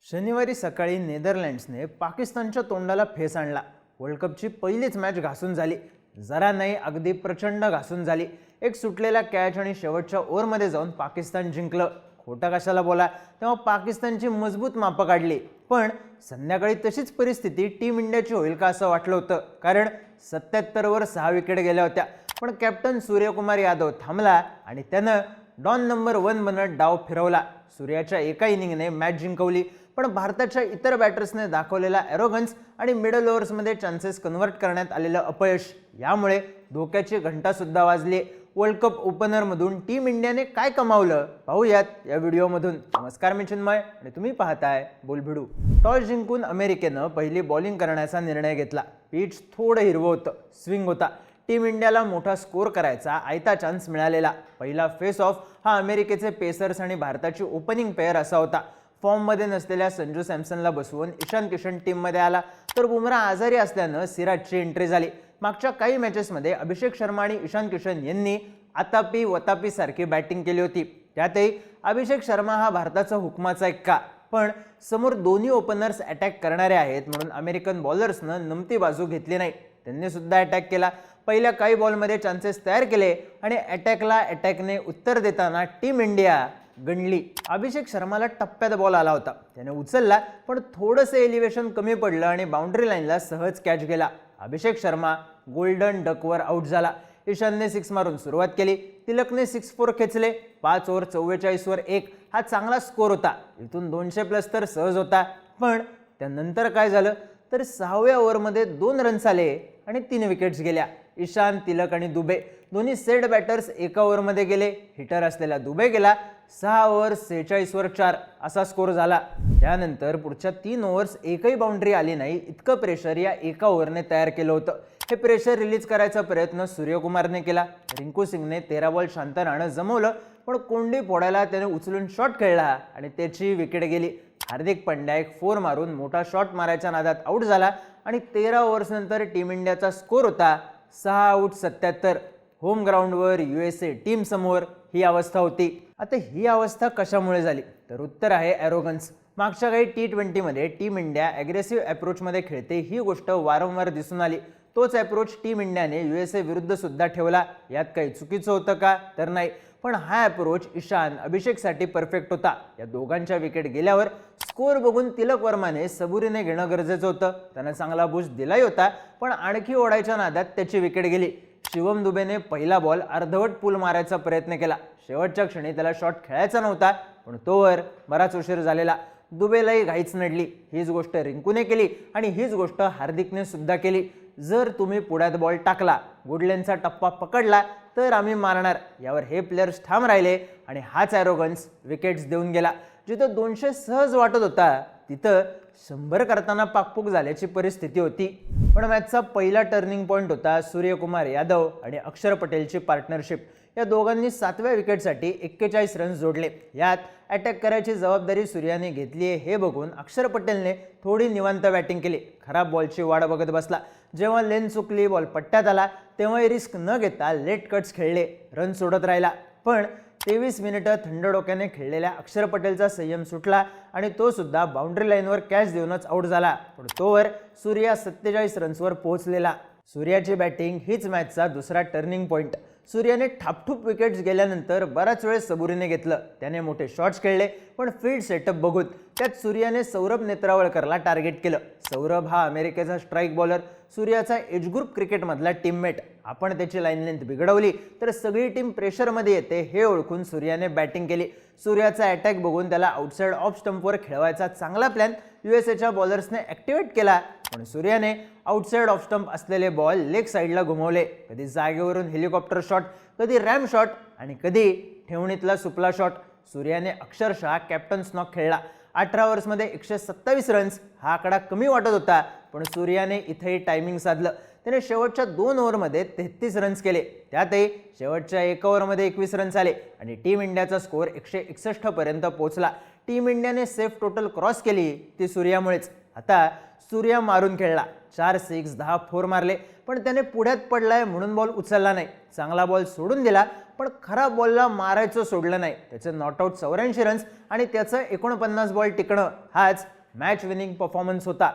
शनिवारी सकाळी नेदरलँड्सने पाकिस्तानच्या तोंडाला फेस आणला। वर्ल्ड कपची पहिलीच मॅच घासून झाली, जरा नाही अगदी प्रचंड घासून झाली। एक सुटलेला कॅच आणि शेवटच्या ओव्हरमध्ये जाऊन पाकिस्तान जिंकलं। खोटा कशाला बोला, तेव्हा पाकिस्तानची मजबूत मापं काढली। पण संध्याकाळी तशीच परिस्थिती टीम इंडियाची होईल का असं वाटलं होतं, कारण 77 वर 6 विकेट गेल्या होत्या। पण कॅप्टन सूर्यकुमार यादव थांबला आणि त्यानं डॉन नंबर 1 बनत डाव फिरवला। सूर्याच्या एका इनिंगने मॅच जिंकवली, पण भारताच्या इतर बॅटर्सने दाखवलेला एरोगन्स आणि मिडल ओव्हर्समध्ये चान्सेस कन्वर्ट करण्यात आलेलं अपयश यामुळे धोक्याची घंटा सुद्धा वाजली। वर्ल्ड कप ओपनरमधून टीम इंडियाने काय कमावलं पाहूयात या व्हिडिओमधून। नमस्कार, मी चिन्मय आणि तुम्ही पाहताय बोलभिडू। टॉस जिंकून अमेरिकेनं पहिली बॉलिंग करण्याचा निर्णय घेतला। पिच थोडं हिरवं होतं, स्विंग होता। टीम इंडियाला मोठा स्कोर करायचा आयता चान्स मिळालेला। पहिला फेस ऑफ हा अमेरिकेचे पेसर्स आणि भारताची ओपनिंग पेअर असा होता। फॉर्ममध्ये नसलेल्या संजू सॅमसनला बसवून ईशान किशन टीममध्ये आला, तर बुमराह आजारी असल्यानं सिराजची एंट्री झाली। मागच्या काही मॅचेसमध्ये अभिषेक शर्मा आणि ईशान किशन यांनी आतापी वतापी सारखी बॅटिंग केली होती। त्यातही अभिषेक शर्मा हा भारताचा हुकमाचा एक्का, पण समोर दोन्ही ओपनर्स अटॅक करणारे आहेत म्हणून अमेरिकन बॉलर्सनं नमती बाजू घेतली नाही। त्यांनी सुद्धा अटॅक केला। पहिल्या काही बॉलमध्ये चान्सेस तयार केले आणि अटॅकने उत्तर देताना टीम इंडिया गणली। अभिषेक शर्माला टप्प्यात बॉल आला होता, त्याने उचलला, पण थोडंसं एलिव्हेशन कमी पडलं आणि बाउंड्री लाईनला सहज कॅच गेला। अभिषेक शर्मा गोल्डन डकवर आउट झाला। ईशानने 6 मारून सुरुवात केली, तिलकने 6-4 खेचले। 5 ओव्हर 44 वर 1 हा चांगला स्कोर होता। इथून 200+ तर सहज होता। पण त्यानंतर काय झालं तर 6व्या ओव्हरमध्ये 2 रन्स आले आणि 3 विकेट्स गेल्या। ईशान, तिलक आणि दुबे दोन्ही सेट बॅटर्स एका ओव्हरमध्ये गेले। हिटर असलेला दुबे गेला। 6 ओव्हर 46 वर 4 असा स्कोर झाला। त्यानंतर पुढच्या 3 ओव्हर्स एकही बाउंड्री आली नाही, इतकं प्रेशर या एका ओव्हरने तयार केलं होतं। हे प्रेशर रिलीज करायचा प्रयत्न सूर्यकुमारने केला। रिंकू सिंगने 13 बॉल शांत राहणं जमवलं, पण कोंडी फोडायला त्याने उचलून शॉट खेळला आणि त्याची विकेट गेली। हार्दिक पांड्या एक 4 मारून मोठा शॉट मारायच्या नादात आउट झाला आणि 13 ओव्हर्स नंतर टीम इंडियाचा स्कोर होता 6 आउट 77। होम ग्राउंडवर USA टीम समोर ही अवस्था होती। आता ही अवस्था कशामुळे झाली तर उत्तर आहे एरोगन्स। मागच्या काही T20 मध्ये टीम इंडिया ॲग्रेसिव्ह अप्रोचमध्ये खेळते ही गोष्ट वारंवार दिसून आली। तोच अप्रोच टीम इंडियाने USA विरुद्ध सुद्धा ठेवला। यात काही चुकीचं होतं का तर नाही, पण हा अप्रोच ईशान, अभिषेकसाठी परफेक्ट होता। या दोघांच्या विकेट गेल्यावर स्कोर बघून तिलक वर्माने सबुरीने घेणं गरजेचं होतं। त्यानं चांगला बूस्ट दिलाही होता, पण आणखी ओढायच्या नादात त्याची विकेट गेली। शिवम दुबेने पहिला बॉल अर्धवट पूल मारायचा प्रयत्न केला। शेवटच्या क्षणी त्याला शॉट खेळायचा नव्हता, पण तोवर बराच उशीर झालेला। दुबेलाही घाईच नडली। हीच गोष्ट रिंकूने केली आणि हीच गोष्ट हार्दिकने सुद्धा केली। जर तुम्ही पुढ्यात बॉल टाकला, गुडलेनचा टप्पा पकडला तर आम्ही मारणार, यावर हे प्लेयर्स ठाम राहिले आणि हाच ॲरोगन्स विकेट्स देऊन गेला। जिथं 200 सहज वाटत होता तिथं 100 करताना पाकपूक झाल्याची परिस्थिती होती। पण मॅचचा पहिला टर्निंग पॉईंट होता सूर्यकुमार यादव आणि अक्षर पटेलची पार्टनरशिप। या दोघांनी 7व्या विकेटसाठी 41 रन्स जोडले। यात अटॅक करायची जबाबदारी सूर्याने घेतली आहे हे बघून अक्षर पटेलने थोडी निवांत बॅटिंग केली। खराब बॉलची वाट बघत बसला। जेव्हा लेन चुकली, बॉल पट्ट्यात आला, तेव्हाही रिस्क न घेता लेट कट्स खेळले, रन सोडत राहिला। पण 23 मिनिटं थंड डोक्याने खेळलेल्या अक्षर पटेलचा संयम सुटला आणि तो सुद्धा बाउंड्री लाईनवर कॅच देऊनच आउट झाला। पण तोवर सूर्या 47 रन्सवर पोहोचलेला। सूर्याची बॅटिंग हीच मॅचचा दुसरा टर्निंग पॉईंट। सूर्याने ठापठूप विकेट्स गेल्यानंतर बराच वेळ सबुरीने घेतलं। त्याने मोठे शॉट्स खेळले, पण फील्ड सेटअप बघून त्यात सूर्याने सौरभ नेत्रावळकरला टार्गेट केलं। सौरभ हा अमेरिकेचा स्ट्राईक बॉलर, सूर्याचा एज ग्रुप क्रिकेटमधला टीममेट। आपण त्याची लाईन लेंथ बिघडवली तर सगळी टीम प्रेशरमध्ये येते हे ओळखून सूर्याने बॅटिंग केली। सूर्याचा अटॅक बघून त्याला आउटसाइड ऑफ स्टंपवर खेळवायचा चांगला प्लॅन USAच्या बॉलर्सने ॲक्टिवेट केला, पण सूर्याने आउटसाइड ऑफ स्टंप असलेले बॉल लेग साईडला घुमवले। कधी जागेवरून हेलिकॉप्टर शॉट, कधी रॅम शॉट आणि कधी ठेवणीतला सुपला शॉट। सूर्याने अक्षरशः कॅप्टन्स नॉक खेळला। 18 ओव्हर्समध्ये 127 रन्स हा आकडा कमी वाटत होता, पण सूर्याने इथेही टायमिंग साधलं। त्याने शेवटच्या 2 ओव्हरमध्ये 33 रन्स केले। त्यातही शेवटच्या 1 ओव्हरमध्ये 21 रन्स आले आणि टीम इंडियाचा स्कोर 161 पर्यंत पोहोचला। टीम इंडियाने सेफ टोटल क्रॉस केली ती सूर्यामुळेच। आता सूर्या मारून खेळला, 4 6 10 4 मारले, पण त्याने पुढ्यात पडलाय म्हणून बॉल उचलला नाही। चांगला बॉल सोडून दिला, पण खराब बॉलला मारायचं सोडलं नाही। त्याचे नॉट आउट 84 रन्स आणि त्याचं 49 बॉल टिकणं हाच मॅच विनिंग परफॉर्मन्स होता.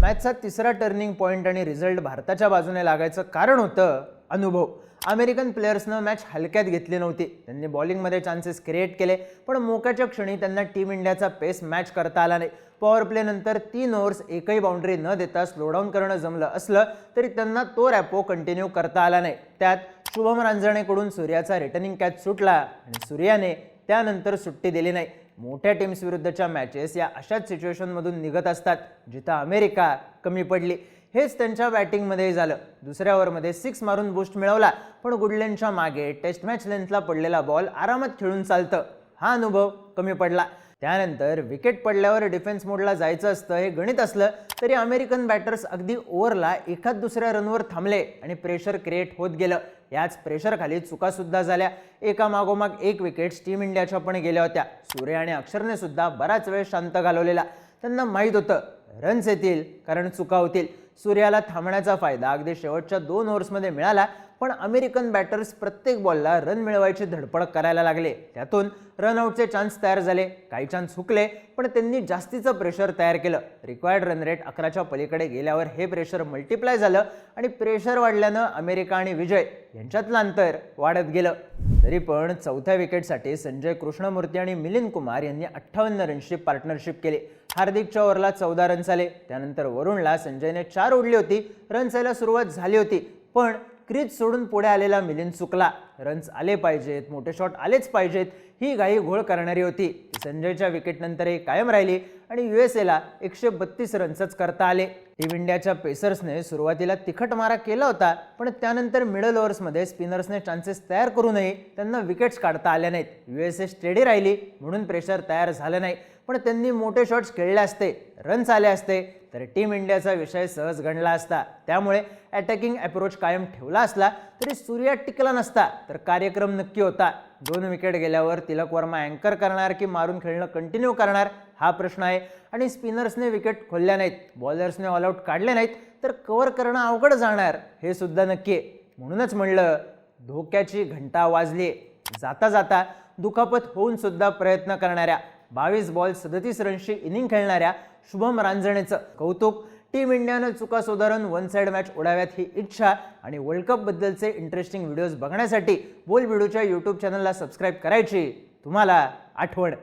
मॅचचा तिसरा टर्निंग पॉईंट आणि रिझल्ट भारताच्या बाजूने लागायचं कारण होतं अनुभव. अमेरिकन प्लेयर्सनं मॅच हलक्यात घेतली नव्हती. त्यांनी बॉलिंगमध्ये चान्सेस क्रिएट केले, पण मोक्याच्या क्षणी त्यांना टीम इंडियाचा पेस मॅच करता आला नाही. पॉवर प्ले नंतर 3 ओव्हर्स एकही बाउंड्री न देता स्लोडाऊन करणं जमलं असलं तरी त्यांना तो रॅपो कंटिन्यू करता आला नाही. त्यात शुभम रांजणेकडून सूर्याचा रिटर्निंग कॅच सुटला आणि सूर्याने त्यानंतर सुट्टी दिली नाही. मोठ्या टीम्स विरुद्धच्या मॅचेस या अशाच सिच्युएशनमधून निघत असतात जिथं अमेरिका कमी पडली. हेच त्यांच्या बॅटिंगमध्येही झालं. दुसऱ्या ओव्हरमध्ये 6 मारून बूस्ट मिळवला, पण गुडलँडच्या मागे टेस्ट मॅच लेंथला पडलेला बॉल आरामात खेळून चालतं, हा अनुभव कमी पडला. त्यानंतर विकेट पडल्यावर डिफेन्स मोडला जायचं असतं हे गणित असलं तरी अमेरिकन बॅटर्स अगदी ओव्हरला एखाद दुसऱ्या रनवर थांबले आणि प्रेशर क्रिएट होत गेलं. याच प्रेशरखाली चुकासुद्धा झाल्या. एकामागोमाग एक विकेट्स टीम इंडियाच्या पण गेल्या होत्या. सूर्य आणि अक्षरने सुद्धा बराच वेळ शांत घालवलेला. त्यांना माहीत होतं रन्स येतील कारण चुका होतील. सूर्याला थांबण्याचा फायदा अगदी शेवटच्या 2 ओव्हर्समध्ये मिळाला, पण अमेरिकन बॅटर्स प्रत्येक बॉलला रन मिळवायची धडपड करायला लागले. त्यातून रनआउटचे चान्स तयार झाले. काही चान्स हुकले, पण त्यांनी जास्तीचं प्रेशर तयार केलं. रिक्वायर्ड रन रेट 11च्या पलीकडे गेल्यावर हे प्रेशर मल्टिप्लाय झालं आणि प्रेशर वाढल्यानं अमेरिका आणि विजय यांच्यातलं अंतर वाढत गेलं. तरी पण चौथ्या विकेटसाठी संजय कृष्णमूर्ती आणि मिलिंद कुमार यांनी 58 रन्सची पार्टनरशिप केली. हार्दिकच्या ओव्हरला 14 रन्स आले. त्यानंतर वरुणला संजयने 4 ओढली होती. रन्स यायला सुरुवात झाली होती, पण क्रीज सोडून पुढे आलेला मिलिंद चुकला. रन्स आले पाहिजेत, मोठे शॉट आलेच पाहिजेत ही घाई घोळ करणारी होती. संजयच्या विकेटनंतरही कायम राहिली आणि यूएसएला 132 रन्सच करता आले. टीम इंडियाच्या पेसर्सने सुरुवातीला तिखट मारा केला होता, पण त्यानंतर मिडल ओव्हर्समध्ये स्पिनर्सने चान्सेस तयार करूनही त्यांना विकेट्स काढता आल्या नाहीत. यूएसए स्टेडी राहिली म्हणून प्रेशर तयार झालं नाही, पण त्यांनी मोठे शॉट्स खेळले असते, रन्स आले असते तर टीम इंडियाचा विषय सहज गणला असता. त्यामुळे अटॅकिंग अप्रोच कायम ठेवला असला तरी सूर्या टिकला नसता तर कार्यक्रम नक्की होता. 2 विकेट गेल्यावर तिलक वर्मा अँकर करणार की मारून खेळणं कंटिन्यू करणार हा प्रश्न आहे. आणि स्पिनर्सने विकेट खोलल्या नाहीत, बॉलर्सने ऑल आउट काढले नाहीत तर कव्हर करणं अवघड जाणार हे सुद्धा नक्की आहे. म्हणूनच म्हणलं धोक्याची घंटा वाजली. जाता जाता दुखापत होऊन सुद्धा प्रयत्न करणाऱ्या 22 बॉल 37 रन्सची इनिंग खेळणाऱ्या शुभम रांजणेचं कौतुक. टीम इंडियानं चुका सुधारून 1 साइड मॅच उडाव्यात ही इच्छा आणि वर्ल्ड कप बद्दलचे इंटरेस्टिंग व्हिडिओज बघण्यासाठी बोल व्हिडिओच्या YouTube चॅनलला सबस्क्राईब करायची तुम्हाला आठवण.